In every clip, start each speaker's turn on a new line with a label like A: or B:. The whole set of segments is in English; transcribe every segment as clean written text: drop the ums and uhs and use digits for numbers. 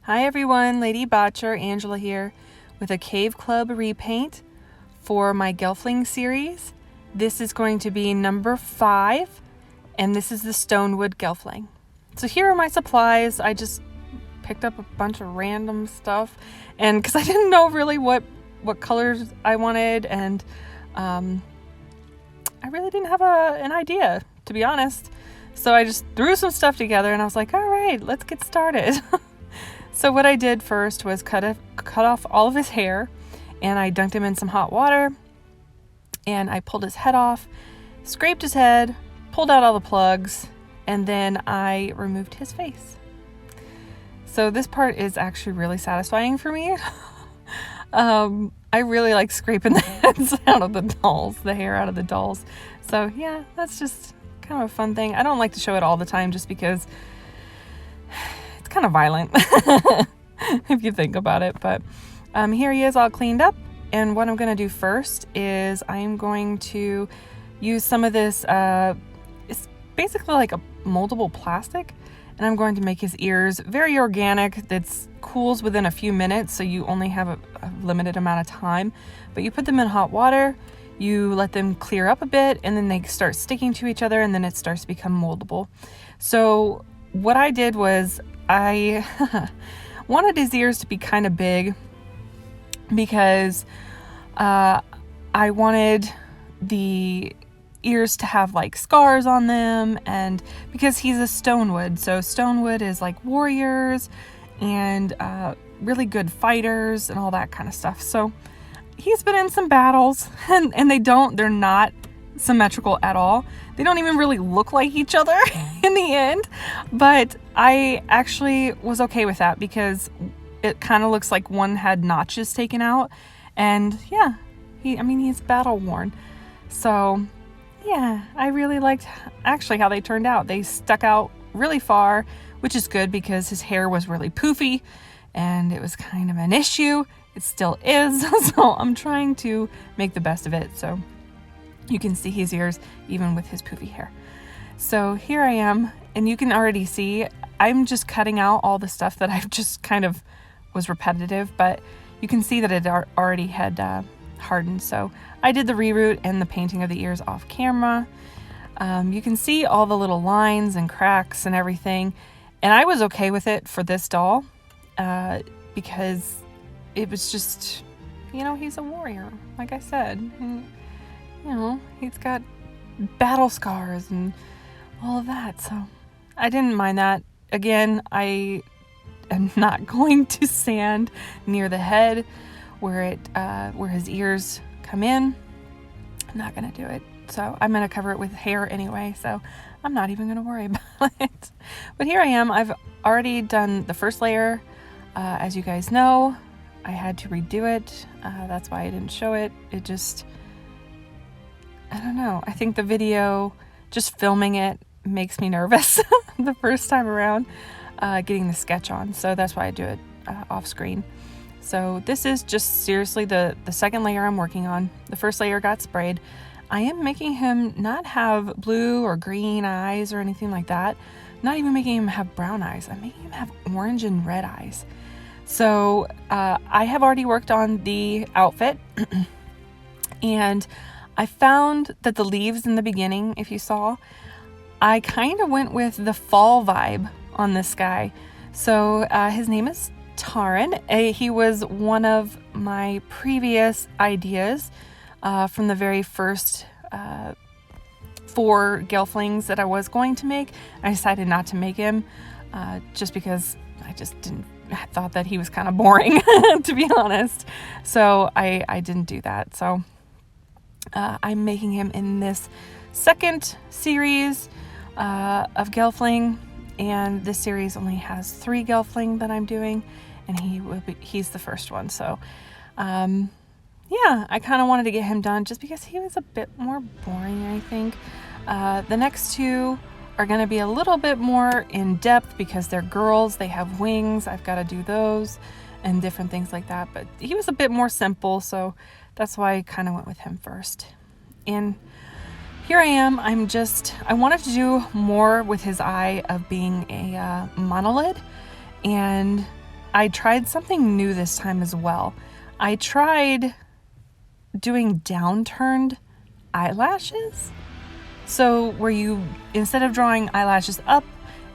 A: Hi everyone, Lady Botcher, Angela here with a Cave Club repaint for my Gelfling series. This is going to be number 5 and this is the Stonewood Gelfling. So here are my supplies. I just picked up a bunch of random stuff and because I didn't know really what colors I wanted and I really didn't have an idea, to be honest. So I just threw some stuff together and I was like, all right, let's get started. So what I did first was cut off all of his hair and I dunked him in some hot water and I pulled his head off, scraped his head, pulled out all the plugs, and then I removed his face. So this part is actually really satisfying for me. I really like scraping the heads out of the dolls, the hair out of the dolls. So yeah, that's just kind of a fun thing. I don't like to show it all the time just because it's kind of violent if you think about it. But here he is all cleaned up. And what I'm going to do first is I'm going to use some of this, it's basically like a moldable plastic. And I'm going to make his ears very organic. That's cools within a few minutes, so you only have a limited amount of time. But you put them in hot water, you let them clear up a bit, and then they start sticking to each other, and then it starts to become moldable. So what I did was I wanted his ears to be kind of big because I wanted the ears to have like scars on them, and because he's a Stonewood, so Stonewood is like warriors and really good fighters and all that kind of stuff. So he's been in some battles and they're not symmetrical at all. They don't even really look like each other in the end, but I actually was okay with that because it kind of looks like one had notches taken out, and yeah, he's battle worn. So yeah, I really liked actually how they turned out. They stuck out really far, which is good because his hair was really poofy and it was kind of an issue. It still is, so I'm trying to make the best of it so you can see his ears even with his poofy hair. So here I am, and you can already see I'm just cutting out all the stuff that I've just kind of was repetitive, but you can see that it already had hardened. So I did the reroot and the painting of the ears off camera. You can see all the little lines and cracks and everything, and I was okay with it for this doll because it was just, he's a warrior, like I said, and, he's got battle scars and all of that, so I didn't mind that. Again, I am not going to sand near the head where his ears come in. I'm not going to do it. So I'm going to cover it with hair anyway, so I'm not even going to worry about it. But here I am. I've already done the first layer. As you guys know, I had to redo it. That's why I didn't show it. It just, I don't know. I think the video, just filming it, makes me nervous the first time around getting the sketch on. So that's why I do it off screen. So this is just seriously the second layer I'm working on. The first layer got sprayed. I am making him not have blue or green eyes or anything like that. Not even making him have brown eyes. I'm making him have orange and red eyes. So I have already worked on the outfit and I found that the leaves in the beginning, if you saw, I kind of went with the fall vibe on this guy. So his name is Tarren. He was one of my previous ideas from the very first 4 Gelflings that I was going to make. I decided not to make him just because I thought that he was kind of boring, to be honest. So I didn't do that. So I'm making him in this second series of Gelfling, and this series only has 3 Gelfling that I'm doing, and he's the first one. So yeah, I kind of wanted to get him done just because he was a bit more boring, I think. The next 2 are going to be a little bit more in depth because they're girls. They have wings. I've got to do those and different things like that. But he was a bit more simple, so that's why I kind of went with him first. And here I am. I wanted to do more with his eye of being a monolid, and I tried something new this time as well. I tried doing downturned eyelashes. So where you, instead of drawing eyelashes up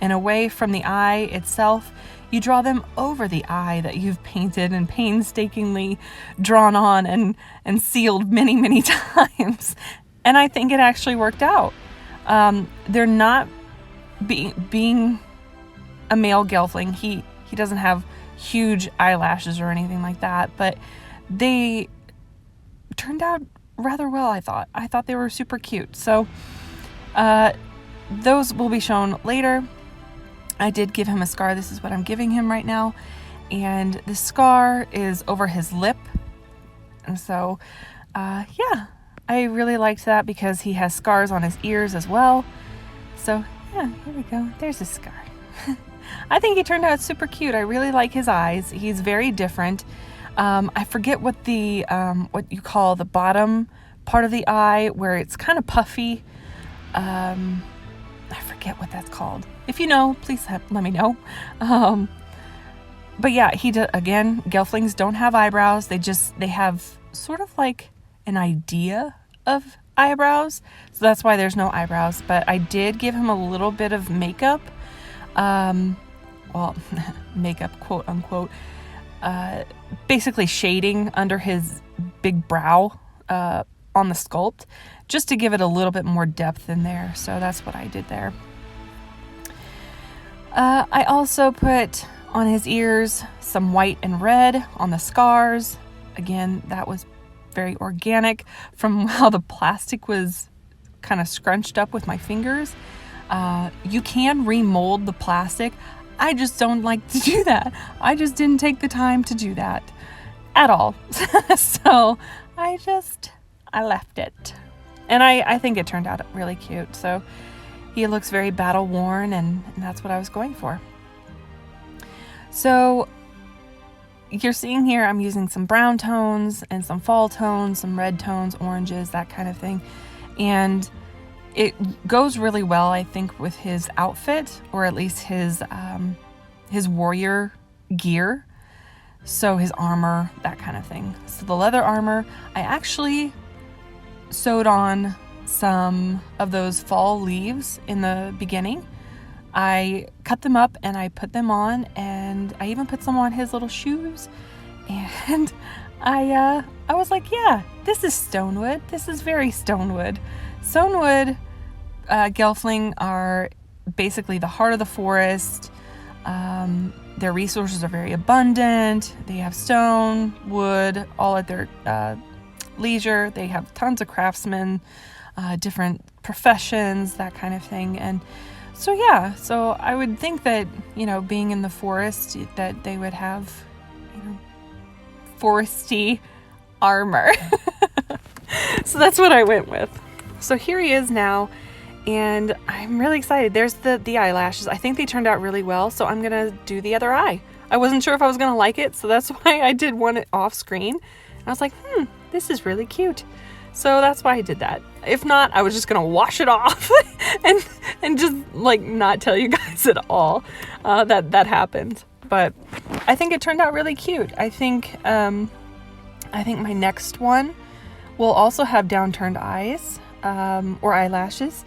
A: and away from the eye itself, you draw them over the eye that you've painted and painstakingly drawn on and sealed many, many times. And I think it actually worked out. They're not being a male Gelfling. He doesn't have huge eyelashes or anything like that, but they turned out rather well, I thought. I thought they were super cute. So those will be shown later. I did give him a scar. This is what I'm giving him right now. And the scar is over his lip. And so, yeah, I really liked that because he has scars on his ears as well. So, yeah, here we go. There's a scar. I think he turned out super cute. I really like his eyes. He's very different. I forget what the what you call the bottom part of the eye where it's kind of puffy. I forget what that's called. If you know, please let me know. But yeah, again, Gelflings don't have eyebrows. They have sort of like an idea of eyebrows. So that's why there's no eyebrows. But I did give him a little bit of makeup. Well, makeup, quote unquote. Basically shading under his big brow on the sculpt, just to give it a little bit more depth in there. So that's what I did there. I also put on his ears some white and red on the scars. Again, that was very organic from how the plastic was kind of scrunched up with my fingers. You can remold the plastic. I just don't like to do that. I just didn't take the time to do that at all. So I left it. And I think it turned out really cute. So he looks very battle worn, and that's what I was going for. So you're seeing here, I'm using some brown tones and some fall tones, some red tones, oranges, that kind of thing. And it goes really well, I think, with his outfit, or at least his warrior gear. So his armor, that kind of thing. So the leather armor, I actually sewed on some of those fall leaves in the beginning. I cut them up and I put them on, and I even put some on his little shoes. And I was like, yeah, this is Stonewood. This is very Stonewood. Stonewood Gelfling are basically the heart of the forest. Their resources are very abundant. They have stone, wood, all at their leisure. They have tons of craftsmen, different professions, that kind of thing. And so, yeah, so I would think that, being in the forest, that they would have, foresty armor. So that's what I went with. So here he is now, and I'm really excited. There's the eyelashes. I think they turned out really well, so I'm gonna do the other eye. I wasn't sure if I was gonna like it, so that's why I did one off screen. And I was like, this is really cute. So that's why I did that. If not, I was just gonna wash it off and just like not tell you guys at all that happened. But I think it turned out really cute. I think my next one will also have downturned eyes or eyelashes,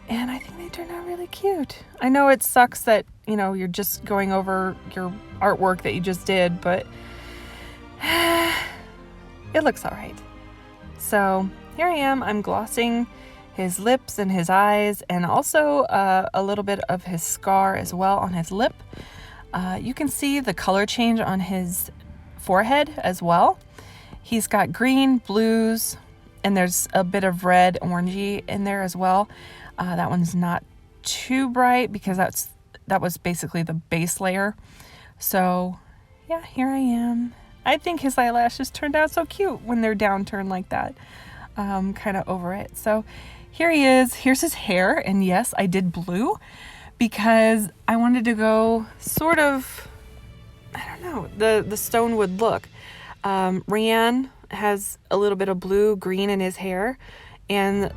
A: and I think they turned out really cute. I know it sucks that you're just going over your artwork that you just did, but it looks all right. So here I am. I'm glossing his lips and his eyes, and also a little bit of his scar as well on his lip. You can see the color change on his forehead as well. He's got green, blues, and there's a bit of red, orangey in there as well. That one's not too bright because that was basically the base layer. So yeah, here I am. I think his eyelashes turned out so cute when they're downturned like that, kind of over it. So here he is. Here's his hair, and yes, I did blue because I wanted to go sort of, I don't know, the Stonewood look. Rian has a little bit of blue green in his hair, and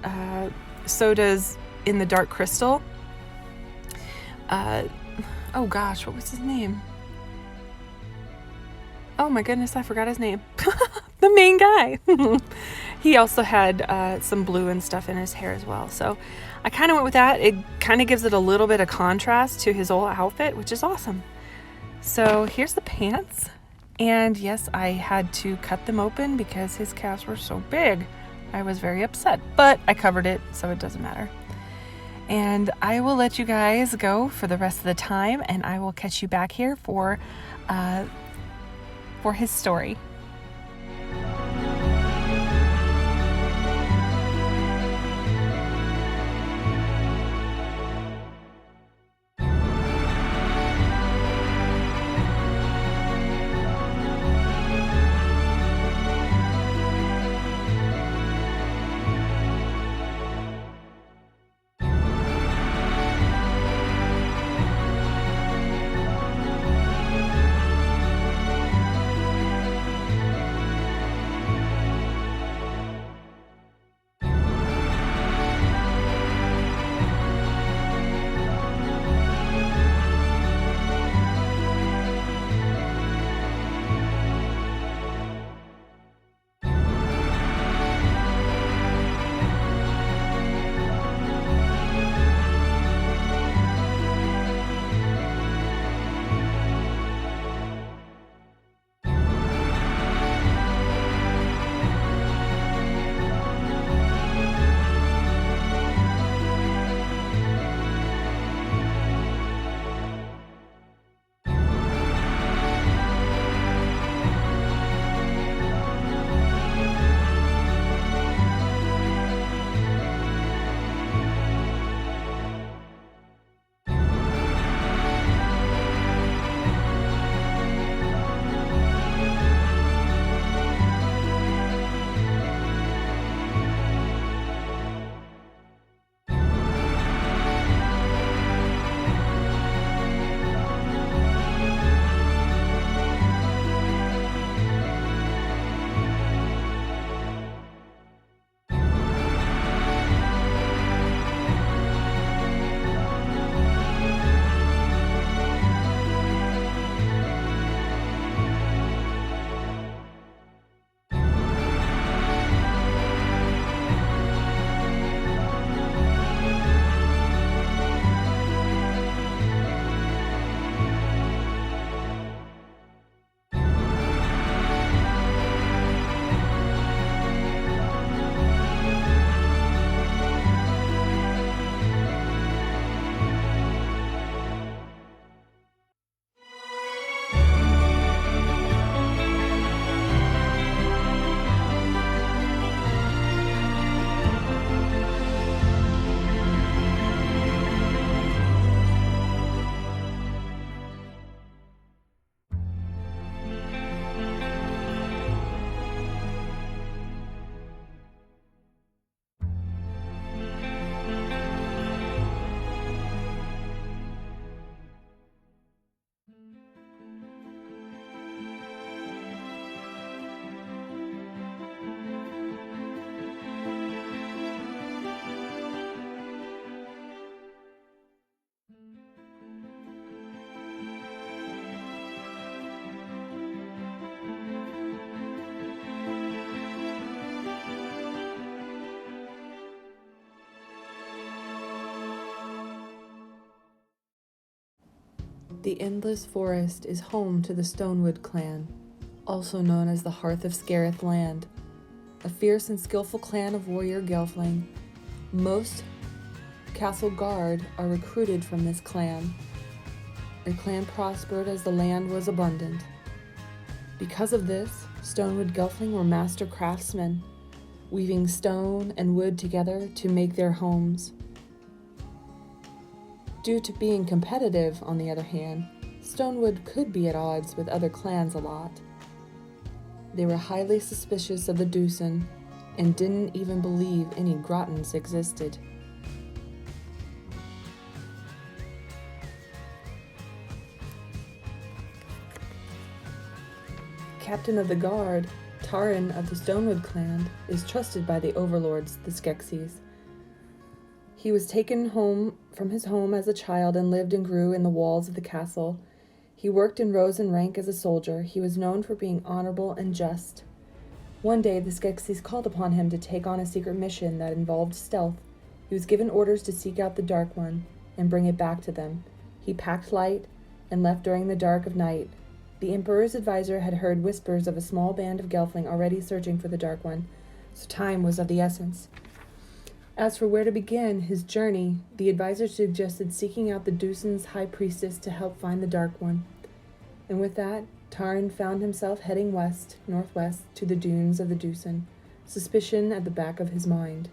A: so does in the Dark Crystal. Oh gosh, what was his name? Oh my goodness, I forgot his name. The main guy. He also had some blue and stuff in his hair as well. So I kind of went with that. It kind of gives it a little bit of contrast to his old outfit, which is awesome. So here's the pants. And yes, I had to cut them open because his calves were so big. I was very upset, but I covered it, so it doesn't matter. And I will let you guys go for the rest of the time, and I will catch you back here for his story. The Endless Forest is home to the Stonewood clan, also known as the Hearth of Scareth Land, a fierce and skillful clan of warrior Gelfling. Most castle guard are recruited from this clan. Their clan prospered as the land was abundant. Because of this, Stonewood Gelfling were master craftsmen, weaving stone and wood together to make their homes. Due to being competitive, on the other hand, Stonewood could be at odds with other clans a lot. They were highly suspicious of the Deucen and didn't even believe any Grottons existed. Captain of the Guard, Tarren of the Stonewood clan, is trusted by the overlords, the Skeksis. He was taken home from his home as a child and lived and grew in the walls of the castle. He worked and rose in rank as a soldier. He was known for being honorable and just. One day, the Skeksis called upon him to take on a secret mission that involved stealth. He was given orders to seek out the Dark One and bring it back to them. He packed light and left during the dark of night. The Emperor's advisor had heard whispers of a small band of Gelfling already searching for the Dark One, so time was of the essence. As for where to begin his journey, the advisor suggested seeking out the Deucen's high priestess to help find the Dark One. And with that, Tarren found himself heading northwest, to the dunes of the Deucen, suspicion at the back of his mind.